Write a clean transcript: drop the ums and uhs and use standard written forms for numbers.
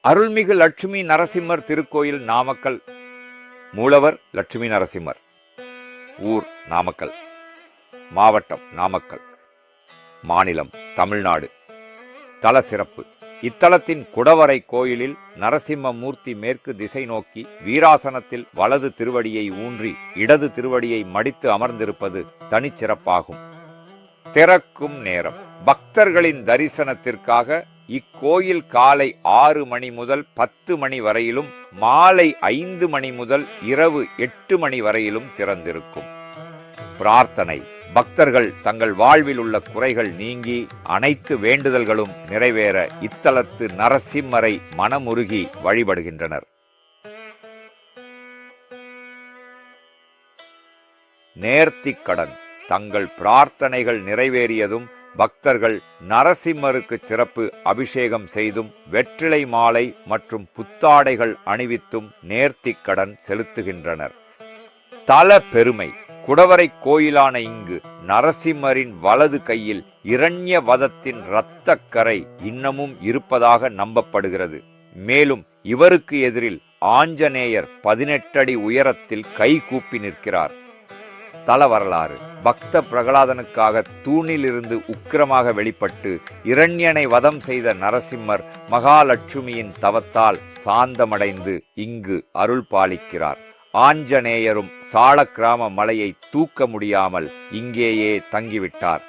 அருள்மிகு லட்சுமி நரசிம்மர் திருக்கோயில் நாமக்கல். மூலவர் லட்சுமி நரசிம்மர். ஊர் நாமக்கல். மாவட்டம் நாமக்கல். மாநிலம் தமிழ்நாடு. தல சிறப்பு. இத்தலத்தின் குடவரை கோயிலில் நரசிம்ம மூர்த்தி மேற்கு திசை நோக்கி வீராசனத்தில் வலது திருவடியை ஊன்றி இடது திருவடியை மடித்து அமர்ந்திருப்பது தனிச்சிறப்பாகும். திறக்கும் நேரம். பக்தர்களின் தரிசனத்திற்காக இக்கோயில் காலை 6 மணி முதல் 10 மணி வரையிலும் மாலை 5 மணி முதல் இரவு 8 மணி வரையிலும் திறந்திருக்கும். பிரார்த்தனை. பக்தர்கள் தங்கள் வாழ்வில் உள்ள குறைகள் நீங்கி அனைத்து வேண்டுதல்களும் நிறைவேற இத்தலத்து நரசிம்மரை மனமுருகி வழிபடுகின்றனர். நேர்த்திக்கடன். தங்கள் பிரார்த்தனைகள் நிறைவேறியதும் பக்தர்கள் நரசிம்மருக்கு சிறப்பு அபிஷேகம் செய்தும் வெற்றிலை மாலை மற்றும் புத்தாடைகள் அணிவித்தும் நேர்த்திக்கடன் செலுத்துகின்றனர். தல பெருமை. குடவரை கோயிலான இங்கு நரசிம்மரின் வலது கையில் இரண்யவதத்தின் இரத்தக்கரை இன்னமும் இருப்பதாக நம்பப்படுகிறது. மேலும் இவருக்கு எதிரில் ஆஞ்சநேயர் 18 அடி உயரத்தில் கை கூப்பி நிற்கிறார். தல வரலாறு. பக்த பிரகலாதனுக்காக தூணிலிருந்து உக்கிரமாக வெளிப்பட்டு இரண்யனை வதம் செய்த நரசிம்மர் மகாலட்சுமியின் தவத்தால் சாந்தமடைந்து இங்கு அருள் பாலிக்கிறார். ஆஞ்சநேயரும் சாளக்கிராம மலையை தூக்க முடியாமல் இங்கேயே தங்கிவிட்டார்.